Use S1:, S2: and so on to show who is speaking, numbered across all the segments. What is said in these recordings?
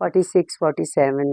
S1: 46 47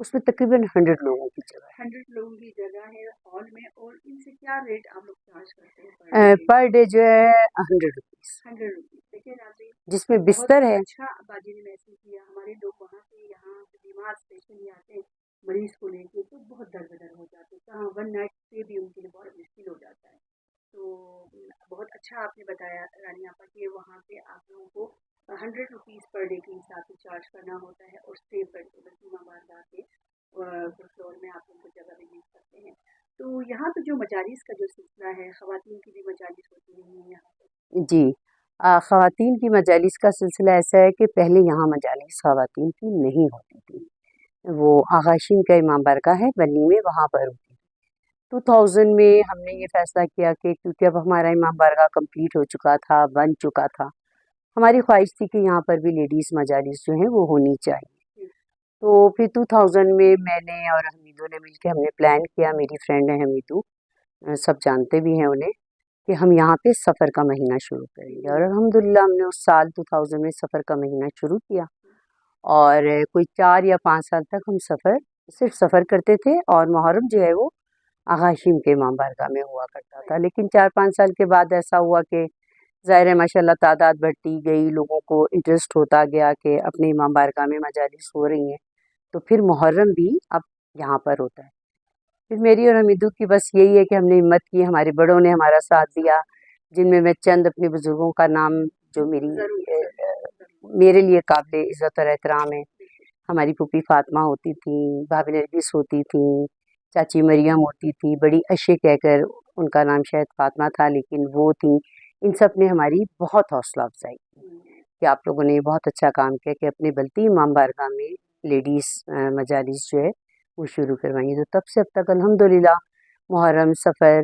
S1: اس میں تقریباً 100 لوگوں کی جگہ ہے.
S2: 100 لوگوں کی جگہ ہے ہال میں. اور ان سے کیا ریٹ آپ لوگ چارج کرتے ہیں
S1: پر ڈے جو ہے 100 روپیز،
S2: 100 روپیز. دیکھیے ناظرین،
S1: جس میں
S2: بہت
S1: بستر ہے.
S2: اچھا باجی نے محسوس کیا. ہمارے لوگ وہاں سے یہاں بیمار اسپیشلی آتے ہیں مریض کو لے کے، تو بہت درد ہو جاتے ہیں. کہاں 1 نائٹ سے بھی ان کے لیے بہت مشکل ہو جاتا ہے. تو بہت اچھا آپ نے بتایا رانی آپا کہ وہاں پہ آپ لوگوں کو 100 روپیز پر ڈے کے حساب سے چارج کرنا ہوتا ہے اور اسٹے پر بلکہ بار کے فلور میں آپ لوگوں کو جگہ بھی مل سکتے ہیں. تو یہاں پہ جو مجالس کا جو سلسلہ ہے، خواتین کی بھی مجالس ہوتی ہیں یہاں پہ.
S1: جی، خواتین کی مجالس کا سلسلہ ایسا ہے کہ پہلے یہاں مجالس خواتین کی نہیں ہوتی تھی. وہ آغا ہاشم کا امام بارگاہ ہے بنی میں، وہاں پر ہوتی. 2000 میں ہم نے یہ فیصلہ کیا کہ کیونکہ اب ہمارا امام بارگاہ کمپلیٹ ہو چکا تھا، بن چکا تھا، ہماری خواہش تھی کہ یہاں پر بھی لیڈیز مجالس جو ہیں وہ ہونی چاہیے. تو پھر 2000 میں نے اور حمیدو نے مل کے ہم نے پلان کیا. میری فرینڈ ہے حمیدو، سب جانتے بھی ہیں انہیں، کہ ہم یہاں پہ سفر کا مہینہ شروع کریں گے. اور الحمدللہ ہم نے اس سال 2000 میں سفر کا مہینہ شروع کیا. اور کوئی 4 یا 5 سال تک ہم صرف سفر کرتے تھے. اور محرم جو ہے وہ آغا ہاشم کے امام بارگاہ میں ہوا کرتا تھا. لیکن 4-5 سال کے بعد ایسا ہوا کہ ظاہر ہے ماشاء اللہ تعداد بڑھتی گئی، لوگوں کو انٹرسٹ ہوتا گیا کہ اپنے امام بارگاہ میں مجالس ہو رہی ہیں، تو پھر محرم بھی اب یہاں پر ہوتا ہے. پھر میری اور حمیدو کی بس یہی ہے کہ ہم نے ہمت کی، ہمارے بڑوں نے ہمارا ساتھ دیا، جن میں چند اپنے بزرگوں کا نام جو میرے لیے قابل عزت اور احترام ہے. ہماری پھوپھی فاطمہ ہوتی تھیں، بھابھی نرگس ہوتی تھیں، چاچی مریم ہوتی تھی، بڑی اشے کہہ کر، ان کا نام شاید فاطمہ تھا لیکن وہ تھیں. ان سب نے ہماری بہت حوصلہ افزائی کی کہ آپ لوگوں نے بہت اچھا کام کیا کہ اپنے بلتی امام بارگاہ میں لیڈیز مجالس جو ہے وہ شروع کروائیں. تو تب سے اب تک الحمدللہ محرم، سفر،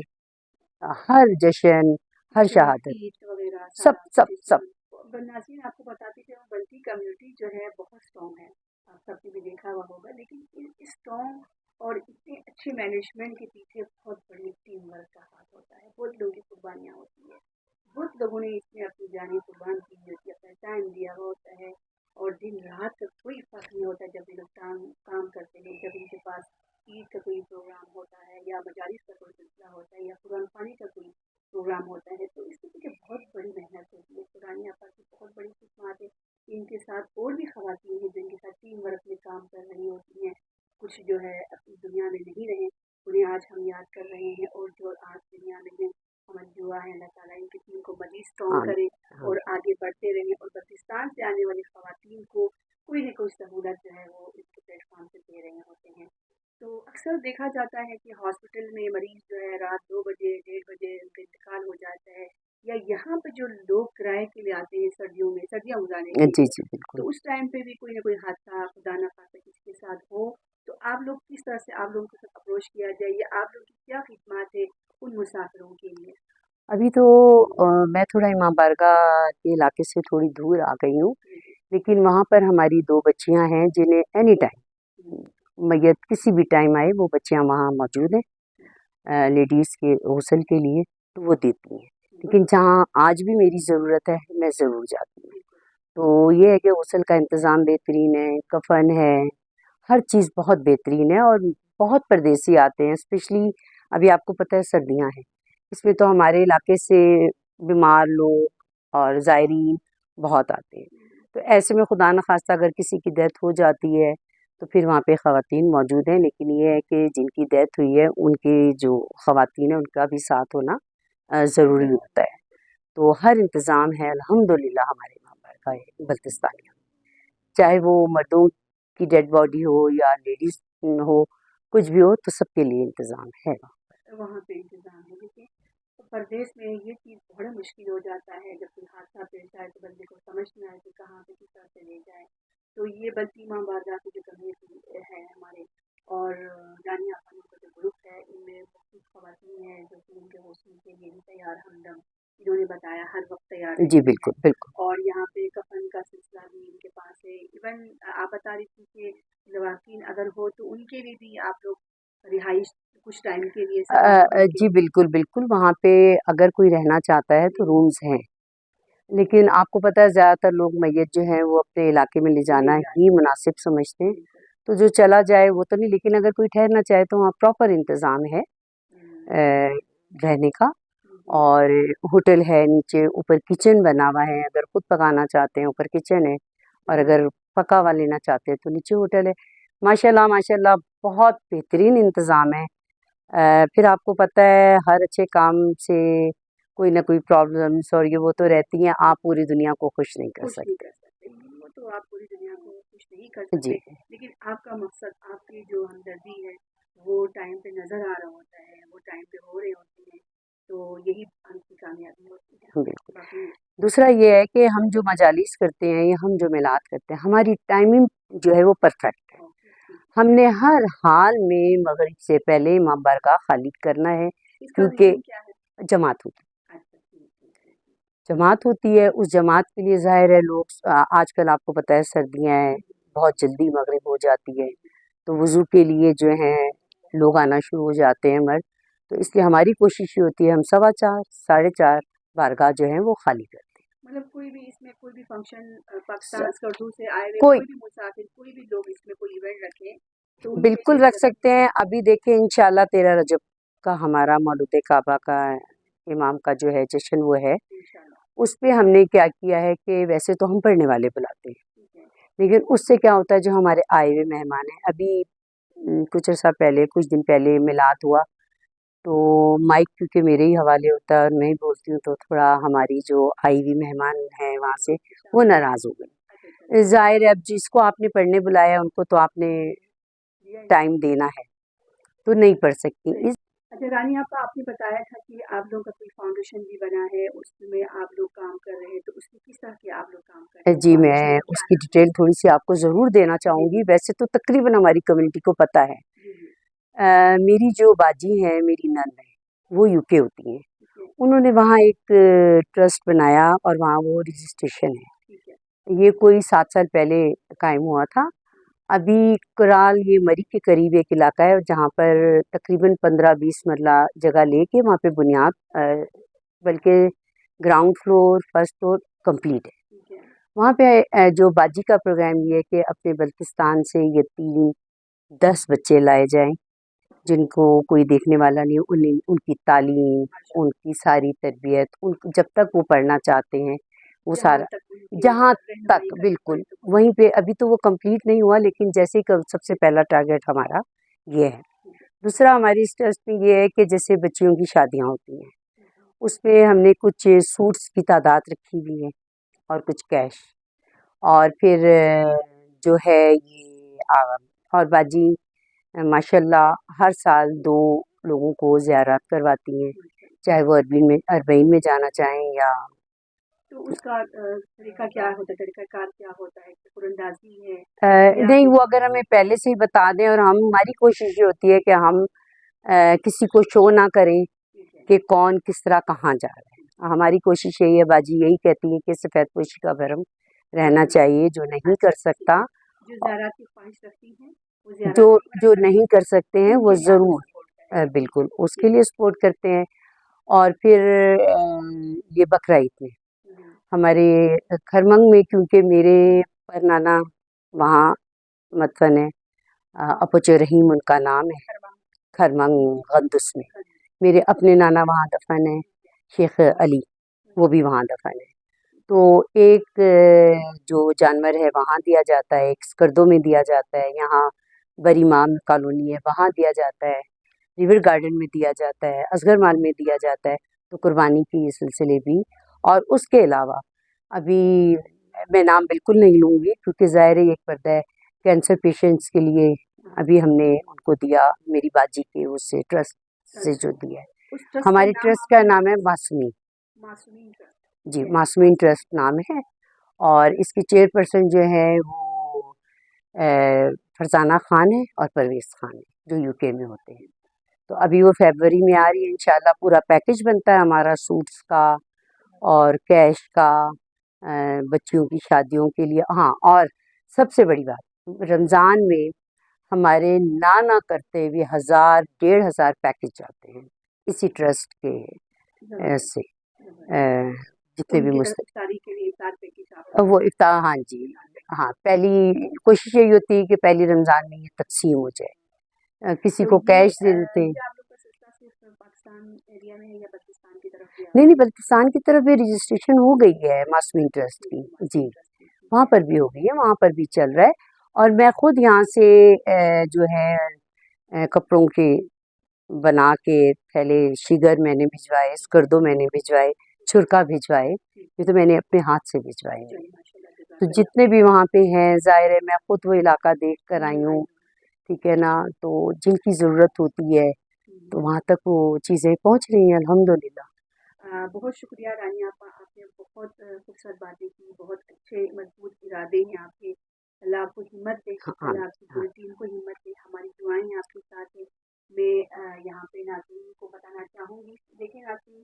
S1: ہر جشن، ہر شہادت،
S2: عید وغیرہ
S1: سب سب سب.
S2: ناظرین آپ کو بتاتی کہ بلتی کمیونٹی جو ہے بہت اسٹرانگ ہے، آپ سب نے بھی دیکھا ہوا ہوگا. لیکن اس اسٹرانگ اور اتنے اچھے مینجمنٹ کے پیچھے بہت بڑی ٹیم ورک کا ہاتھ ہوتا ہے، بہت لوگوں کی قربانیاں ہوتی ہیں، بہت لوگوں نے اس میں اپنی جانیں قربان کی ہوتی ہے، اپنا ٹائم دیا ہوا ہوتا ہے. اور دن رات کا کوئی فرق نہیں ہوتا جب یہ لوگ کام کرتے ہیں. جب ان کے پاس عید کا کوئی پروگرام ہوتا ہے یا مجالس کا کوئی سلسلہ ہوتا ہے یا قرآن خوانی کا کوئی پروگرام ہوتا ہے، تو اس کے پیچھے بہت بڑی محنت ہوتی ہے. قرآن آپا کی بہت بڑی خدمات ہے. ان کے ساتھ اور بھی خواتین ہیں جن کے ساتھ ٹیم ورک میں کام کر رہی ہوتی ہیں. کچھ جو ہے اپنی دنیا میں نہیں رہے، انہیں آج ہم یاد کر رہے ہیں. اور جو آج دنیا میں ہیں، ہماری دعا ہے اللہ تعالیٰ ان کی ٹیم کو مزید اسٹرانگ کرے اور آگے بڑھتے رہیں. اور بلتستان سے آنے والی خواتین کو کوئی نہ کوئی سہولت جو ہے وہ اس کے پلیٹ فارم سے دے رہے ہوتے ہیں. تو اکثر دیکھا جاتا ہے کہ ہاسپٹل میں مریض جو ہے رات 2 بجے 1:30 بجے ان کا انتقال ہو جاتا ہے، یا یہاں پہ جو لوگ کرائے کے لیے آتے ہیں سردیاں گزارنے کے لیے،
S1: جی بالکل.
S2: تو اس ٹائم پہ بھی کوئی نہ کوئی حادثہ خدا نہ خاصہ کسی کے ساتھ ہو، تو آپ لوگ کس طرح سے آپ لوگوں کے ساتھ اپروچ کیا جائے، یا آپ لوگ کی کیا خدمات ہے ان مسافروں کے لیے؟
S1: ابھی تو میں تھوڑا امام بارگاہ کے علاقے سے تھوڑی دور آ گئی ہوں، لیکن وہاں پر ہماری 2 بچیاں ہیں جنہیں اینی ٹائم میت کسی بھی ٹائم آئے وہ بچیاں وہاں موجود ہیں لیڈیز کے غسل کے لیے، تو وہ دیتی ہیں. لیکن جہاں آج بھی میری ضرورت ہے میں ضرور جاتی ہوں. تو یہ ہے کہ غسل کا انتظام بہترین ہے، کفن ہے، ہر چیز بہت بہترین ہے. اور بہت پردیسی آتے ہیں، اسپیشلی ابھی آپ کو پتہ ہے سردیاں ہیں، اس میں تو ہمارے علاقے سے بیمار لوگ اور زائرین بہت آتے ہیں. تو ایسے میں خدا نخواستہ اگر کسی کی ڈیتھ ہو جاتی ہے تو پھر وہاں پہ خواتین موجود ہیں. لیکن یہ ہے کہ جن کی ڈیتھ ہوئی ہے ان کے جو خواتین ہیں ان کا بھی ساتھ ہونا ضروری ہوتا ہے. تو ہر انتظام ہے الحمدللہ ہمارے امام بارگاہ بلتستانیہ، چاہے وہ مردوں کی ڈیڈ باڈی ہو یا لیڈیز ہو، کچھ بھی ہو تو سب کے لیے انتظام ہے
S2: وہاں پہ انتظام ہے. دیکھیے پردیس میں یہ چیز بڑا مشکل ہو جاتا ہے جب کوئی حادثہ پیش آئے تو بندے کو سمجھ نہیں آئے کہ کہاں پہ کس طرح سے لے جائے. تو یہ بلتی امام بارگاہ کی جو کمیونٹی ہے ہمارے، اور جانی آفانوں کا جو گروپ ہے، ان میں مختلف خواتین ہیں جو کہ ان کے حوصلے کے لیے بھی تیار ہمدم، انہوں نے بتایا ہر وقت تیار
S1: جی بالکل بالکل.
S2: اور یہاں پہ کفن کا سلسلہ بھی ان کے پاس ہے. ایون آپ بتا رہی تھی کہ لواحقین اگر ہو تو ان کے لیے بھی آپ لوگ رہائش کچھ ٹائم کے لیے
S1: جی بالکل بالکل. وہاں پہ اگر کوئی رہنا چاہتا ہے تو رومز ہیں، لیکن آپ کو پتہ ہے زیادہ تر لوگ میت جو ہیں وہ اپنے علاقے میں لے جانا ہی مناسب سمجھتے ہیں. تو جو چلا جائے وہ تو نہیں، لیکن اگر کوئی ٹھہرنا چاہے تو وہاں پراپر انتظام ہے رہنے کا، اور ہوٹل ہے نیچے، اوپر کچن بنا ہوا ہے، اگر خود پکانا چاہتے ہیں اوپر کچن ہے، اور اگر پکا ہوا لینا چاہتے ہیں تو نیچے ہوٹل ہے۔ ماشاء اللہ بہت بہترین انتظام ہے۔ پھر آپ کو پتہ ہے ہر اچھے کام سے کوئی نہ کوئی پرابلمس اور یہ وہ تو رہتی ہیں، آپ پوری دنیا کو خوش نہیں کر سکتے۔
S2: وہ تو آپ پوری دنیا کو خوش نہیں کر
S1: جی
S2: سکتے، لیکن آپ کا مقصد، آپ کی جو ہمدردی ہے وہ ٹائم پہ نظر آ رہا ہوتا ہے، وہ ٹائم پہ ہو رہے ہوتے ہیں، تو یہی ہم کی کامیابی ہوتی ہے۔
S1: بالکل۔
S2: باقی
S1: دوسرا یہ ہے کہ ہم جو مجالس کرتے ہیں یا ہم جو میلاد کرتے ہیں، ہماری ٹائمنگ جو ہے وہ پرفیکٹ ہے۔ ہم نے ہر حال میں مغرب سے پہلے امام بارگاہ خالی کرنا ہے، کیونکہ جماعت ہوتی ہے، جماعت ہوتی ہے۔ اس جماعت کے لیے ظاہر ہے لوگ، آج کل آپ کو پتہ ہے سردیاں ہیں، بہت جلدی مغرب ہو جاتی ہے، تو وضو کے لیے جو ہیں لوگ آنا شروع ہو جاتے ہیں مرد، تو اس لیے ہماری کوشش یہ ہوتی ہے ہم 4:15 4:30 بارگاہ جو ہے وہ خالی کرتے ہیں۔
S2: مطلب کوئی بھی اس میں کوئی بھی فنکشن، پاکستان سے اردو سے آئے ہوئے
S1: کوئی
S2: کوئی بھی مسافر، کوئی بھی لوگ اس میں کوئی ایونٹ رکھیں تو ان کے
S1: بالکل رکھ سکتے ہیں۔ ابھی دیکھیں انشاءاللہ 13 رجب کا ہمارا مولود کعبہ کا امام کا جو ہے جشن وہ ہے، اس پہ ہم نے کیا کیا ہے کہ ویسے تو ہم پڑھنے والے بلاتے ہیں، لیکن اس سے کیا ہوتا ہے جو ہمارے آئے ہوئے مہمان ہیں، ابھی کچھ عرصہ پہلے، کچھ دن پہلے میلاد ہوا، تو مائک کیونکہ میرے ہی حوالے ہوتا ہے اور میں ہی بولتی ہوں، تو تھوڑا ہماری جو آئی ہوئی مہمان ہیں وہاں سے وہ ناراض ہو گئے۔ ظاہر ہے اب جس کو آپ نے پڑھنے بلایا ان کو تو آپ نے ٹائم دینا ہے، تو نہیں پڑھ سکتی۔
S2: اچھا رانی آپ نے بتایا تھا کہ آپ لوگوں کا کوئی فاؤنڈیشن بھی بنا ہے، اس میں آپ لوگ کام کر رہے ہیں، تو اس میں کس طرح کے آپ لوگ کام کر رہے ہیں؟
S1: جی میں اس کی ڈیٹیل تھوڑی سی آپ کو ضرور دینا چاہوں گی، ویسے تو تقریباً ہماری کمیونٹی کو پتہ ہے۔ میری جو باجی ہیں، میری نند ہے، وہ یو کے ہوتی ہیں، انہوں نے وہاں ایک ٹرسٹ بنایا اور وہاں وہ رجسٹریشن ہے، یہ کوئی 7 سال پہلے قائم ہوا تھا۔ ابھی کرال یہ مری کے قریب ایک علاقہ ہے جہاں پر تقریباً 15-20 مرلہ جگہ لے کے وہاں پہ بنیاد، بلکہ ground floor first floor complete ہے۔ وہاں پہ جو باجی کا پروگرام یہ ہے کہ اپنے بلتستان سے یتیم 10 بچے لائے جائیں جن کو کوئی دیکھنے والا نہیں، ان کی تعلیم، ان کی ساری تربیت، جب تک وہ پڑھنا چاہتے ہیں وہ سارا، جہاں تک بالکل وہیں پہ۔ ابھی تو وہ کمپلیٹ نہیں ہوا، لیکن جیسے کہ سب سے پہلا ٹارگیٹ ہمارا یہ ہے۔ دوسرا ہماری اس ٹرسٹ میں یہ ہے کہ جیسے بچیوں کی شادیاں ہوتی ہیں، اس میں ہم نے کچھ سوٹس کی تعداد رکھی ہوئی ہے اور کچھ کیش، اور پھر جو ہے یہ اور باجی ماشاء اللہ ہر سال 2 لوگوں کو زیارت کرواتی ہیں، چاہے وہ اربعین میں جانا چاہیں یا۔
S2: تو اس کا طریقہ کیا ہوتا ہے، طریقہ کار کیا ہوتا ہے؟ قرآن اندازی ہے؟
S1: نہیں، وہ اگر ہمیں پہلے سے ہی بتا دیں، اور ہماری کوشش یہ ہوتی ہے کہ ہم کسی کو شو نہ کریں کہ کون کس طرح کہاں جا رہا ہے۔ ہماری کوشش یہی ہے، باجی یہی کہتی ہے کہ سفید پوشی کا بھرم رہنا چاہیے، جو نہیں کر سکتا،
S2: جو زیارت کی خواہش رکھتی ہیں،
S1: جو نہیں کر سکتے ہیں وہ ضرور بالکل اس کے لیے سپورٹ کرتے ہیں۔ اور پھر یہ بقرہ عید میں ہمارے کھرمنگ میں، کیونکہ میرے پر نانا وہاں مدفن ہے، اپوچ رحیم ان کا نام ہے، کھرمنگ غندس میں میرے اپنے نانا وہاں دفن ہے، شیخ علی، وہ بھی وہاں دفن ہے۔ تو ایک جو جانور ہے وہاں دیا جاتا ہے، ایک اسکردوں میں دیا جاتا ہے، یہاں بری مام کالونی ہے وہاں دیا جاتا ہے، ریور گارڈن میں دیا جاتا ہے، اصغر مال میں دیا جاتا ہے، تو قربانی کی یہ سلسلے بھی۔ اور اس کے علاوہ ابھی میں نام بالکل نہیں لوں گی کیونکہ ظاہر ایک پردہ ہے، کینسر پیشنٹس کے لیے ابھی ہم نے ان کو دیا، میری باجی کے اس سے ٹرسٹ سے جو دیا ہے۔ ہماری ٹرسٹ کا نام ہے معصومین، جی معصومین ٹرسٹ نام ہے، اور اس کی چیئرپرسن جو ہے وہ فرزانہ خان ہے اور پرویز خان ہے، جو یو کے میں ہوتے ہیں۔ تو ابھی وہ فیبروری میں آ رہی ہے انشاءاللہ، پورا پیکج بنتا ہے ہمارا، سوٹس کا اور کیش کا، بچیوں کی شادیوں کے لیے۔ ہاں، اور سب سے بڑی بات، رمضان میں ہمارے نہ کرتے ہوئے 1000-1500 پیکج جاتے ہیں اسی ٹرسٹ کے سے، جتنے بھی وہ ہاں جی ہاں پہلی کوشش یہی ہوتی ہے کہ پہلی رمضان میں یہ تقسیم ہو جائے، کسی کو کیش دے دیتے ہیں.
S2: آپ لوگ کا سلسلہ صرف پاکستان ایریا میں ہے یا بلوچستان کی طرف بھی
S1: نہیں بلوچستان کی طرف بھی رجسٹریشن ہو گئی ہے معصومین ٹرسٹ کی جی، وہاں پر بھی ہو گئی ہے، وہاں پر بھی چل رہا ہے. اور میں خود یہاں سے جو ہے کپڑوں کے بنا کے تھیلے شیگر میں نے بھجوائے، اسکردو میں نے بھجوائے، چھرکا بھجوائے، یہ تو میں نے اپنے ہاتھ سے بھجوائے ہیں. تو جتنے بھی وہاں پہ ہیں ظاہر ہے میں خود وہ علاقہ دیکھ کر آئی ہوں، ٹھیک ہے نا، تو جن کی ضرورت ہوتی ہے تو وہاں تک وہ چیزیں پہنچ رہی ہیں الحمدللہ.
S2: بہت شکریہ رانی آپا، آپ نے بہت خوبصورت باتیں کی، بہت اچھے مضبوط ارادے ہیں آپ کے. اللہ آپ کو ہمت دے، اللہ آپ کی پوری ٹیم کو ہمت دے. ہماری دعائیں آپ کے ساتھ ہیں. میں یہاں پہ ناظرین کو بتانا چاہوں گی، دیکھیں ناظرین،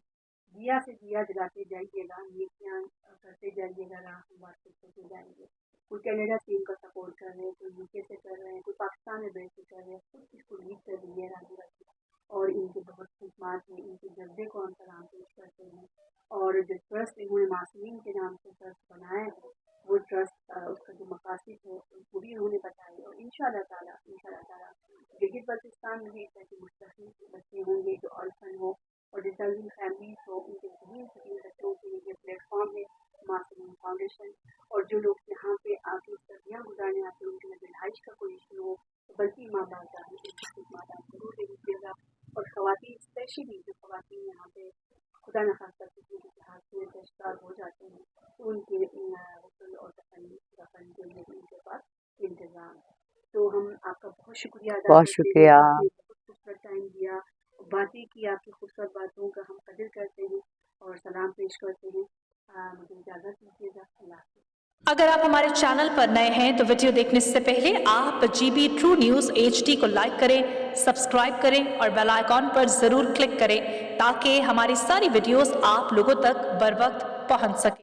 S2: دیا سے دیا جلاتے جائیے گا، نیکیاں کرتے جائیے گا، راہ ہموار کرتے جائیں گے. کوئی کینیڈا سے ان کا سپورٹ کر رہے ہیں، کوئی یو کے سے کر رہے ہیں، کوئی پاکستان میں بیٹھ کے کر رہے ہیں، خود اس کو لیڈ کر رہی ہے رانی رانی، اور ان کے بہت خدمات ہیں، ان کے جذبے کو ہم سلام پیش کرتے ہیں. اور جو ٹرسٹ انہوں نے معصومین کے نام سے ٹرسٹ بنایا ہے، وہ ٹرسٹ اس کا جو مقاصد ہے وہ بھی انہوں نے بتائی. اور انشاءاللہ تعالیٰ گلگت بلتستان میں ایسے مستحق بچے ہوں گے جو آرفن ہو اور ڈسروننگ فیملیز ہو، ان کے ذہین بچوں کے لیے یہ پلیٹ فارم ہے معصومین فاؤنڈیشن. اور جو لوگ یہاں پہ آ کے سردیاں گزارنے آتے ہیں، ان کے لیے رہائش کا کوئی ایشو ہو، بلکہ ماں باپ جانے ان کی خدمات آپ ضرور دے دیجیے گا. اور خواتین اسپیشلی جو خواتین یہاں پہ خدا نخواستہ کسی کے حادثے کا شکار ہو جاتے ہیں، تو ان کے غسل اور دفن کے لیے ان کے پاس انتظام ہے. تو ہم آپ کا بہت شکریہ ادا
S1: بہت
S2: کرتے ہیں،
S1: شکریہ.
S2: آپ نے بہت خوبصورت ٹائم دیا، باتیں کی، آپ کی خوبصورت باتوں کا ہم قدر کرتے ہیں اور سلام پیش کرتے ہیں. مجھے اجازت دیجیے گا. اللہ حافظ.
S3: اگر آپ ہمارے چینل پر نئے ہیں تو ویڈیو دیکھنے سے پہلے آپ GB ٹرو نیوز HD کو لائک کریں، سبسکرائب کریں اور بیل آئیکن پر ضرور کلک کریں تاکہ ہماری ساری ویڈیوز آپ لوگوں تک بر وقت پہنچ سکیں.